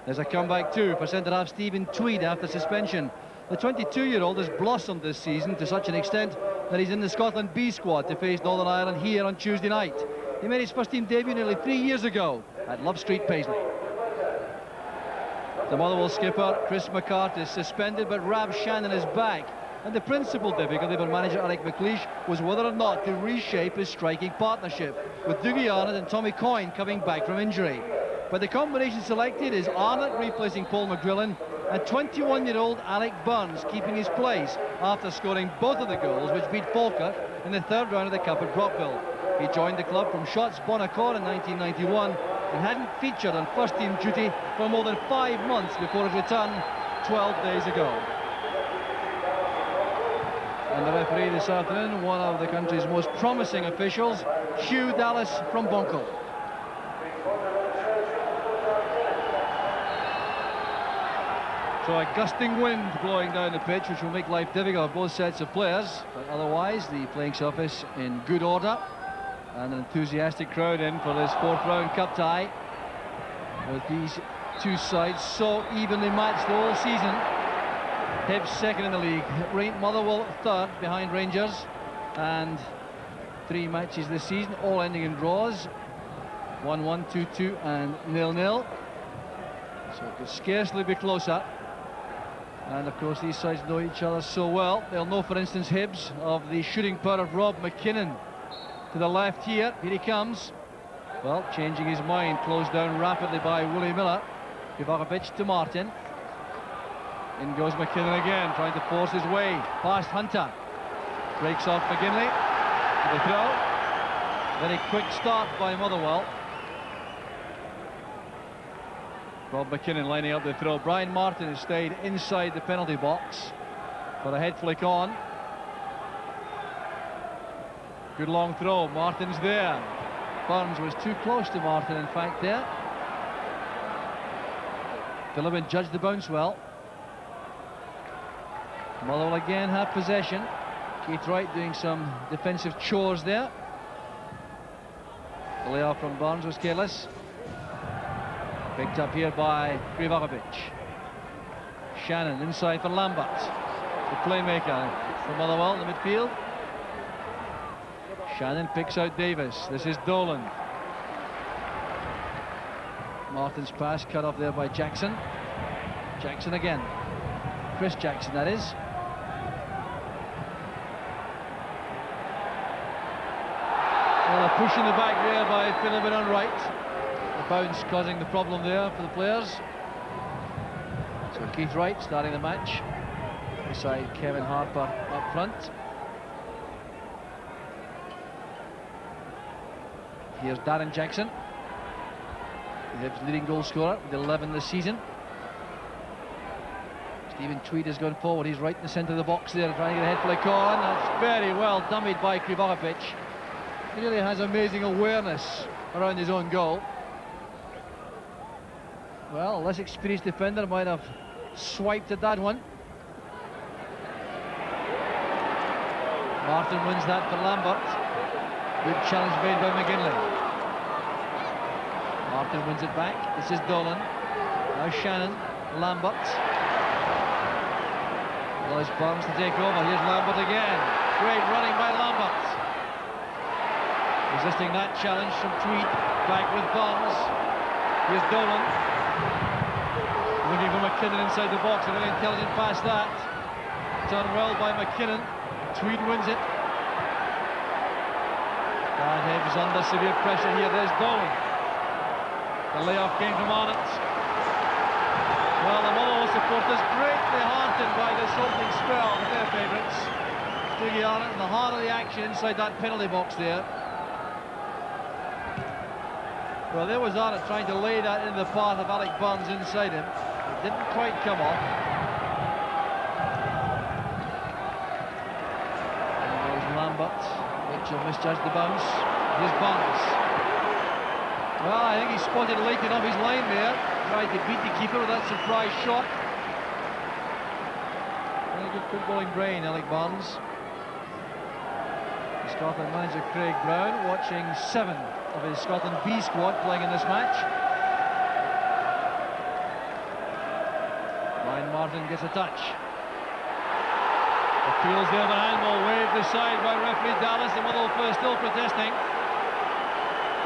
There's a comeback too for centre-half Stephen Tweed after suspension. The 22-year-old has blossomed this season to such an extent that he's in the Scotland B squad to face Northern Ireland here on Tuesday night. He made his first team debut nearly 3 years ago at Love Street, Paisley. The Motherwell skipper, Chris McCarthy, is suspended, but Rab Shannon is back. And the principal difficulty for manager Eric McLeish was whether or not to reshape his striking partnership, with Dougie Arnott and Tommy Coyne coming back from injury. But the combination selected is Arnott replacing Paul McGrillen and 21-year-old Alec Burns keeping his place after scoring both of the goals which beat Falkirk in the third round of the Cup at Brockville. He joined the club from Shotts Bonaccord in 1991 and hadn't featured on first-team duty for more than 5 months before his return 12 days ago. And the referee this afternoon, one of the country's most promising officials, Hugh Dallas from Bonkle. So a gusting wind blowing down the pitch, which will make life difficult for both sets of players. But otherwise, the playing surface in good order. And an enthusiastic crowd in for this fourth round cup tie. With these two sides so evenly matched all season. Hibs second in the league, Motherwell third behind Rangers, and 3 matches this season, all ending in draws, 1-1, 2-2 and 0-0. So it could scarcely be closer. And of course these sides know each other so well. They'll know, for instance, Hibs of the shooting power of Rob McKinnon to the left here. Here he comes. Well, changing his mind, closed down rapidly by Willie Miller. Krivokapic to Martin. In goes McKinnon again, trying to force his way past Hunter. Breaks off McGinlay to the throw. Very quick start by Motherwell. Rob McKinnon lining up the throw. Brian Martin has stayed inside the penalty box for a head flick on. Good long throw. Martin's there. Burns was too close to Martin, in fact, there. Phillips judged the bounce well. Motherwell again have possession. Keith Wright doing some defensive chores there. The layoff from Burns was careless. Picked up here by Krivokapic. Shannon inside for Lambert. The playmaker for Motherwell in the midfield. Shannon picks out Davis. This is Dolan. Martin's pass cut off there by Jackson. Jackson again. Chris Jackson, that is. Well, a push in the back there by Philip and Wright. The bounce causing the problem there for the players. So Keith Wright starting the match beside Kevin Harper up front. Here's Darren Jackson, the Hibs leading goal scorer with 11 this season. Stephen Tweed has gone forward. He's right in the centre of the box there, trying to get a head flick on. That's very well dummied by Krivokapic. He really has amazing awareness around his own goal. Well, a less experienced defender might have swiped at that one. Martin wins that for Lambert. Good challenge made by McGinlay. Martin wins it back. This is Dolan. Now Shannon, Lambert. Allows Burns to take over. Here's Lambert again. Great running by Lambert. Resisting that challenge from Tweed. Back with Burns. Here's Dolan. Looking for McKinnon inside the box. A really intelligent pass that. Done well by McKinnon. Tweed wins it. And Hibs under severe pressure here. There's Dolan. The layoff came from Arnott. Well, the Motherwell supporters greatly heartened by this opening spell with their favourites. Dougie Arnott in the heart of the action inside that penalty box there. Well, there was Arnott trying to lay that into the path of Alec Burns inside him. It didn't quite come off. There goes Lambert. Mitchell misjudged the bounce. Here's Burns. Well, I think he spotted Leighton off his line there. Tried to beat the keeper with that surprise shot. Very good footballing brain, Alec Burns. Scotland manager Craig Brown watching 7 of his Scotland B squad playing in this match. Brian Martin gets a touch. Appeals the other handball, waved aside by referee Dallas, and Motherwell still protesting.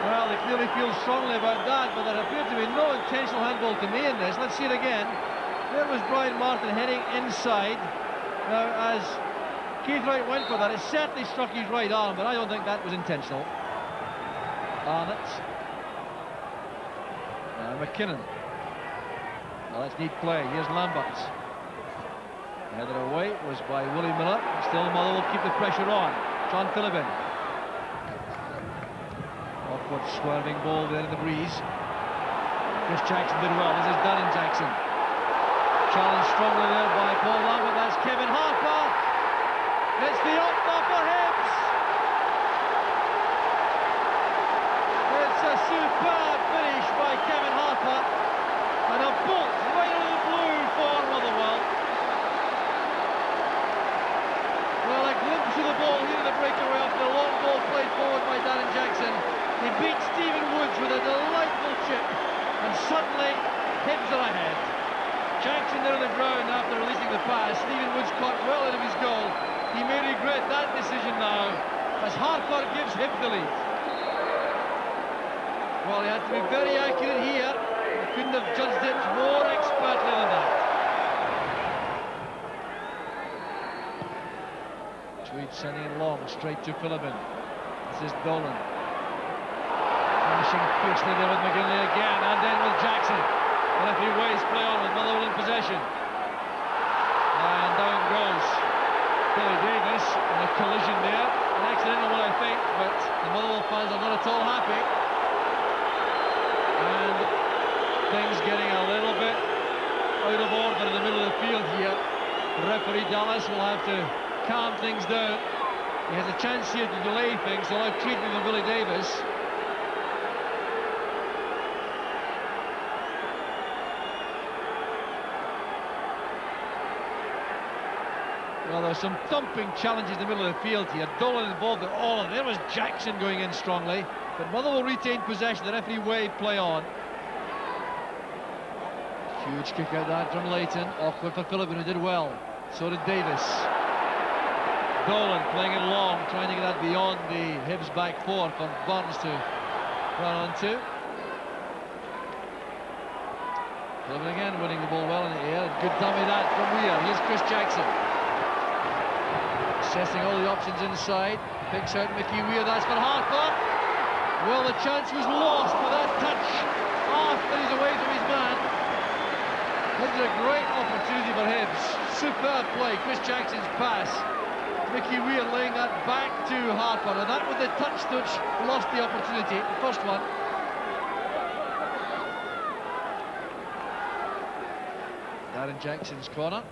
Well, they clearly feel strongly about that, but there appeared to be no intentional handball to me in this. Let's see it again. There was Brian Martin heading inside. Now, as Keith Wright went for that, it certainly struck his right arm, but I don't think that was intentional. Arnott. McKinnon. Well, that's neat play. Here's Lambert. Headed away was by Willie Miller. Still Motherwell keep the pressure on. John Phillippin. Awkward swerving ball there in the breeze. Chris Jackson did well. This is Darren Jackson. Challenged strongly there by Paul Lambert. That's Kevin Harper. It's the opener for Hibs. It's a superb finish by Kevin Harper. And a bolt right out of the blue for Motherwell. Well, a glimpse of the ball here in the breakaway after a long ball played forward by Darren Jackson. He beat Stephen Woods with a delightful chip, and suddenly Hibs are ahead. Jackson there on the ground after releasing the pass. Stephen Woods caught well out of his goal. He may regret that decision now, as Harper gives Hibs the lead. Well, he had to be very accurate here. He couldn't have judged it more expertly than that. Tweed sending it long, straight to Phillippin. This is Dolan. Finishing fiercely there with McGinlay again, and then with Jackson. The referee waves play on with Motherwell in possession. And down goes Billy Davis in a collision there. An accidental one, I think, but the Motherwell fans are not at all happy. And things getting a little bit out of order in the middle of the field here. The referee Dallas will have to calm things down. He has a chance here to delay things, so I'll treat him with Billy Davis. Well, there's some thumping challenges in the middle of the field here. Dolan involved in all of them. There was Jackson going in strongly, but Motherwell retained possession. The referee waved play on. Huge kick out that from Leighton. Awkward for Phillippin, who did well. So did Davis. Dolan playing it long, trying to get that beyond the Hibs back four for Barnes to run onto. Phillippin again winning the ball well in the air. Good dummy that from Weir. Here's Chris Jackson. Assessing all the options inside. Picks out Mickey Weir. That's for Harper. Well, the chance was lost with that touch after he's away from his man. This is a great opportunity for Hibs. Superb play. Chris Jackson's pass. Mickey Weir laying that back to Harper. And that was the touch which lost the opportunity. The first one. Darren Jackson's corner.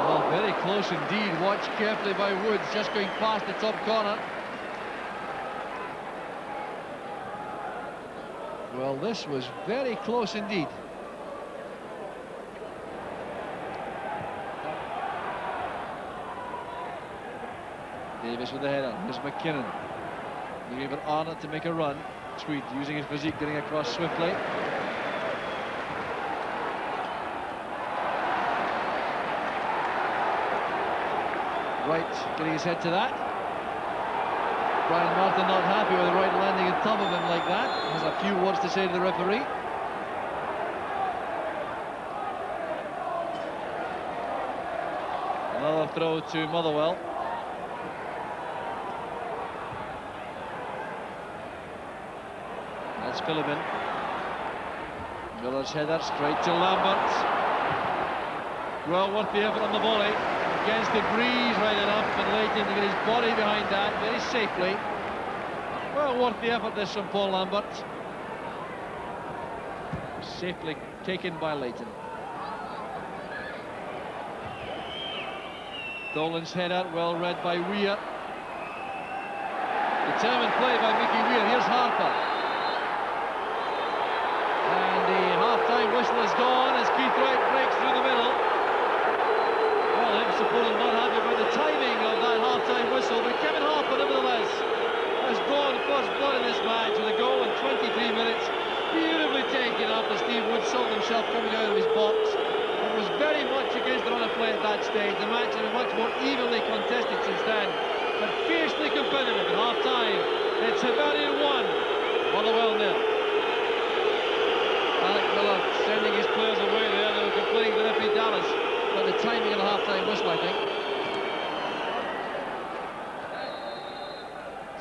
Well, very close indeed. Watched carefully by Woods, just going past the top corner. Well, this was very close indeed. Davis with the header. Here's McKinnon. Looking for Arnott to make a run. Tweed using his physique, getting across swiftly. Wright getting his head to that. Brian Martin not happy with Wright landing on top of him like that. Has a few words to say to the referee. Another throw to Motherwell. That's Phillippin. Miller's header straight to Lambert. Well, worth the effort on the volley. Against the breeze right enough, and Leighton to get his body behind that very safely. Well, worth the effort this from Paul Lambert. Safely taken by Leighton. Dolan's head out, well read by Weir. Determined play by Mickey Weir. Here's Harper. And the half-time whistle is gone as Keith Wright breaks through the middle. Supporters not happy about the timing of that half-time whistle, but Kevin Harper nevertheless has gone first blood in this match with a goal in 23 minutes. Beautifully taken after Steve Wood sold him himself coming out of his box. It was very much against the run of play at that stage. The match has been much more evenly contested since then, but fiercely competitive at half-time. It's Hibernian 1, Motherwell 0. Alec Miller sending his players away there. They were complaining to referee Dallas about the timing of the half-time whistle, I think.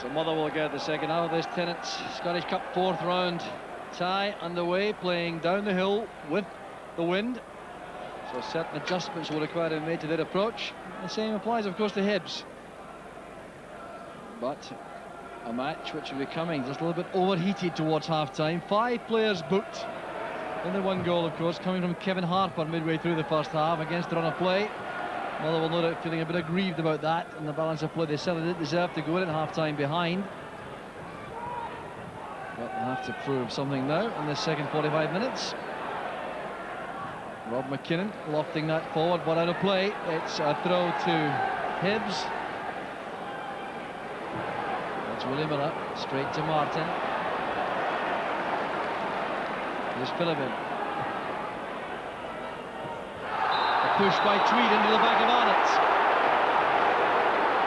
So Motherwell will get the second half of this Tennent's Scottish Cup 4th round tie underway, playing down the hill with the wind. So certain adjustments will require to be made to their approach. The same applies, of course, to Hibs. But a match which will be coming just a little bit overheated towards half-time. 5 players booked in the one goal, of course, coming from Kevin Harper midway through the first half against the run of play. Motherwell no doubt feeling a bit aggrieved about that and the balance of play. They certainly didn't deserve to go in at half-time behind. But they have to prove something now in the second 45 minutes. Rob McKinnon lofting that forward, but out of play. It's a throw to Hibs. That's William Miller, straight to Martin. Here's Philippin. A push by Tweed into the back of Arnott.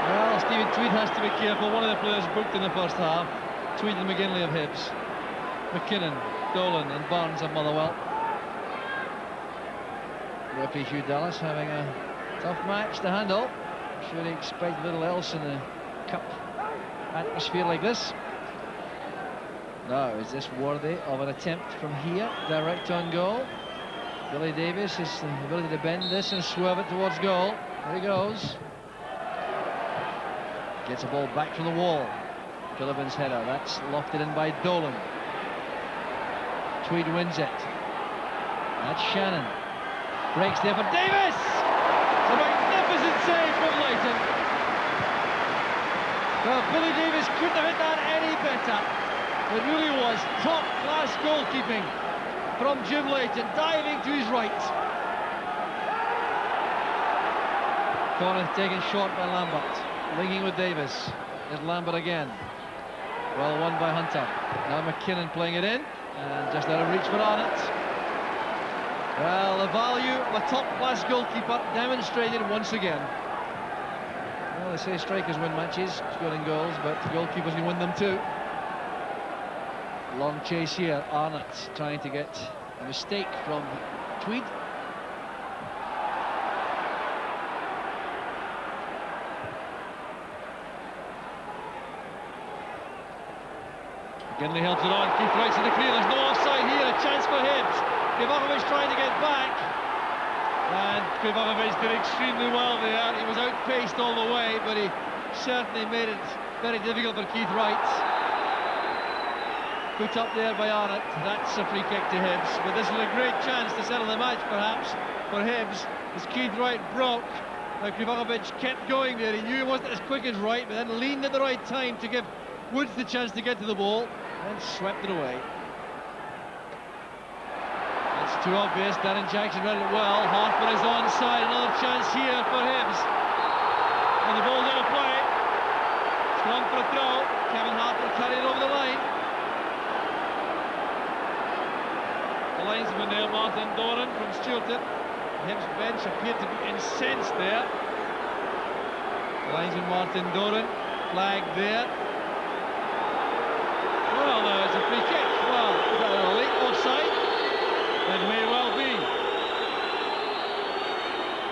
Well, Stephen Tweed has to be careful. One of the players booked in the first half. Tweed and McGinlay of Hibs. McKinnon, Dolan and Barnes of Motherwell. Referee Hugh Dallas having a tough match to handle. I'm sure he expected little else in the cup atmosphere like this. Now, is this worthy of an attempt from here? Direct on goal. Billy Davies has the ability to bend this and swerve it towards goal. There he goes. Gets a ball back from the wall. Philippin's header. That's lofted in by Dolan. Tweed wins it. That's Shannon. Breaks there for Davis! It's a magnificent save from Leighton. Well, Billy Davis couldn't have hit that any better. It really was top-class goalkeeping from Jim Leighton, diving to his right. Corner taken short by Lambert. Linking with Davis. There's Lambert again. Well won by Hunter. Now McKinnon playing it in. And just out of reach for Arnott. Well, the value of a top-class goalkeeper demonstrated once again. Well, they say strikers win matches, scoring goals, but goalkeepers can win them too. Long chase here. Arnott trying to get a mistake from Tweed. McGinlay helps it on. Keith Wright's in the clear. There's no offside here. A chance for Hibs. Krivokovic trying to get back. And Krivokovic did extremely well there. He was outpaced all the way, but he certainly made it very difficult for Keith Wright. Put up there by Arnott. That's a free kick to Hibs. But this is a great chance to settle the match, perhaps, for Hibs, as Keith Wright broke. Now Krivokovic kept going there. He knew he wasn't as quick as Wright, but then leaned at the right time to give Woods the chance to get to the ball, and swept it away. It's too obvious. Darren Jackson read it well. Harper is onside. Another chance here for Hibs. And the ball's out of play. It's gone for a throw. Kevin Harper carried it over the line. The linesman there, Martin Doran from Stilton. The Hibs bench appeared to be incensed there. The linesman Martin Doran, flag there. Well, no, it's a free kick. Well, is that a late offside? It may well be.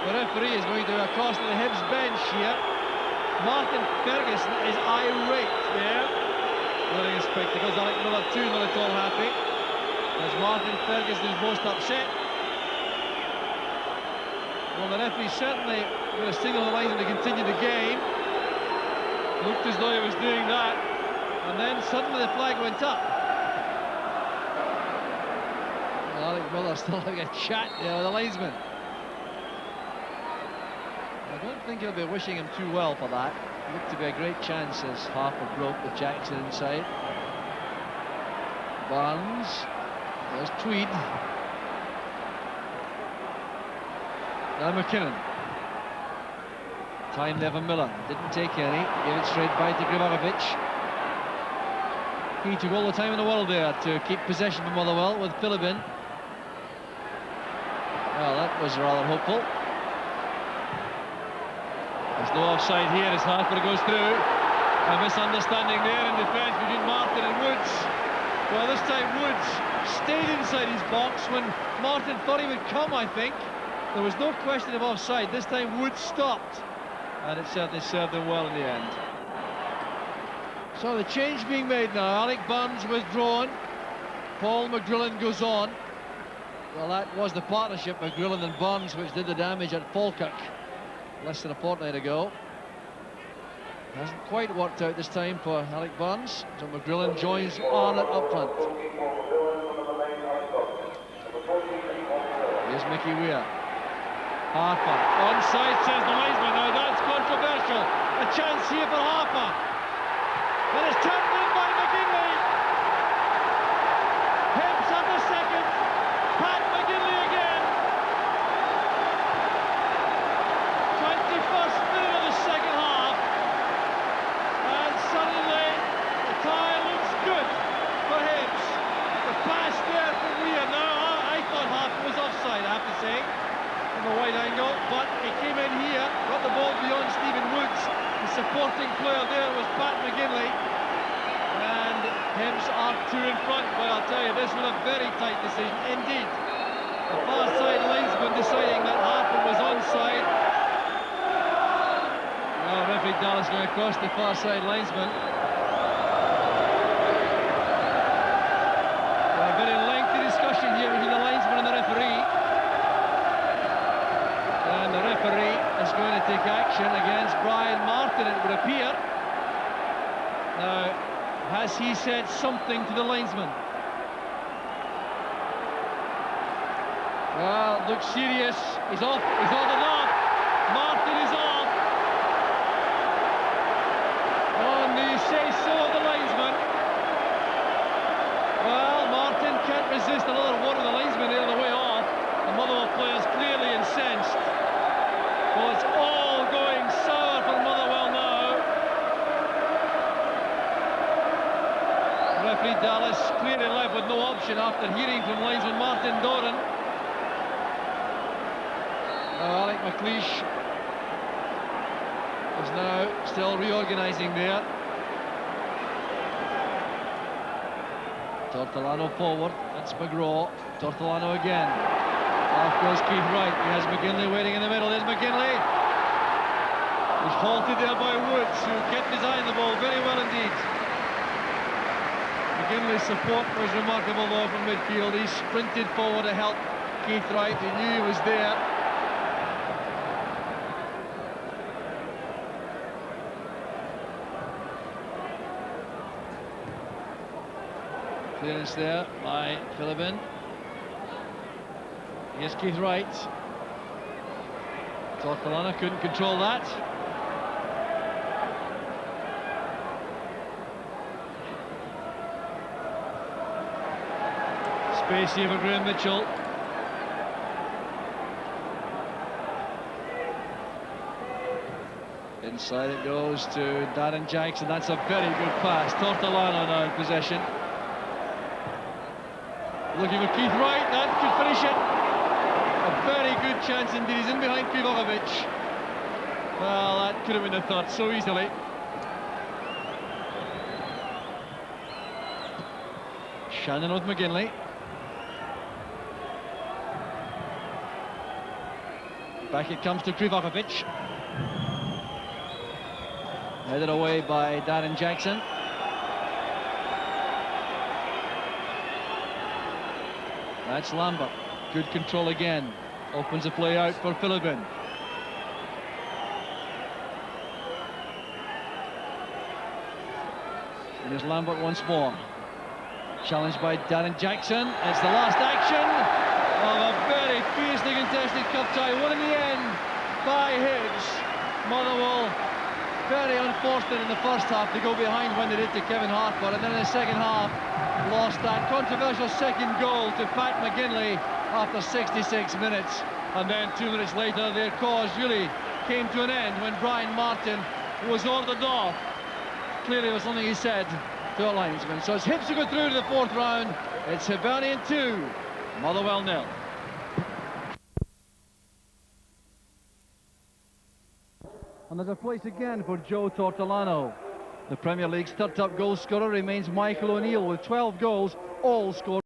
The referee is going to accost the Hibs bench here. Martin Ferguson is irate there. Wearing his spectacles. Alec Miller too, not at all happy. As Martin Ferguson is most upset. Well, the referee certainly going to signal the line to continue the game. Looked as though he was doing that. And then suddenly the flag went up. Well, Alec Miller still having a chat there with the linesman. I don't think he'll be wishing him too well for that. It looked to be a great chance as Harper broke with Jackson inside. Barnes. There's Tweed. Now McKinnon. Time there for Miller. Didn't take any. Gave it straight by to Krivokovic. He took all the time in the world there to keep possession for Motherwell with Philippin. Well, that was rather hopeful. There's no offside here as Harper goes through. A misunderstanding there in defence between Martin and Woods. Well, this time Woods stayed inside his box when Martin thought he would come, I think. There was no question of offside. This time Woods stopped, and it certainly served them well in the end. So the change being made now. Alec Burns withdrawn. Paul McGinlay goes on. Well, that was the partnership, McGinlay and Burns, which did the damage at Falkirk less than a fortnight ago. Hasn't quite worked out this time for Alec Burns, so McGinlay joins Arnott up front. Here's Mickey Weir. Harper, onside, says the linesman. Now that's controversial. A chance here for Harper. And it's turned in by McGinlay. Hibs on the second. Pat McGinlay again. 21st minute of the second half. And suddenly the tie looks good for Hibs. The pass there from Weir. Now I thought Harper was offside, I have to say, from a wide angle, but he came in here, got the ball beyond Stephen Woods. The supporting player there was Pat McGinlay, and Hibs are two in front. But I'll tell you, this was a very tight decision indeed. The far side linesman deciding that Harper was onside. Now referee Dallas going across the far side linesman. A very lengthy discussion here between the linesman and the referee. And the referee is going to take action against Brian Martin, it would appear. Now, has he said something to the linesman? Well, looks serious. He's off and off. Martin is off. On the say-so of the linesman. Well, Martin can't resist another one of the linesmen there on the way off. The Motherwell players clearly incensed. Well, it's all going sour for Motherwell now. Referee Dallas clearly left with no option after hearing from linesman Martin Doran. Now Alec McLeish is now still reorganising there. Tortolano forward, that's McGraw. Tortolano again. Off goes Keith Wright. He has McGinlay waiting in the middle. There's McGinlay. He's halted there by Woods, who kept his eye on the ball very well indeed. McGinley's support was remarkable though from midfield. He sprinted forward to help Keith Wright. He knew he was there. Clearance there by Philippin. Here's Keith Wright. Tortolano couldn't control that. Space here for Graham Mitchell. Inside it goes to Darren Jackson. That's a very good pass. Tortolano now in possession. Looking for Keith Wright. That could finish it. A very good chance indeed. He's in behind Krivokovic. Well, that could have been a third so easily. Shannon with McGinlay. Back it comes to Krivokovic. Headed away by Darren Jackson. That's Lambert. Good control again. Opens the play out for Philippin. And there's Lambert once more. Challenged by Darren Jackson. It's the last action of a very fiercely contested cup tie. Won in the end by Hibs. Motherwell very unfortunate in the first half to go behind when they did to Kevin Harper, and then in the second half lost that controversial second goal to Pat McGinlay after 66 minutes, and then 2 minutes later their cause really came to an end when Brian Martin was ordered off. Clearly there was something he said to a linesman. So it's Hibs to go through to the fourth round. It's Hibernian 2, Motherwell 0. And there's a place again for Joe Tortolano. The Premier League's third top goal scorer remains Michael O'Neill with 12 goals, all scored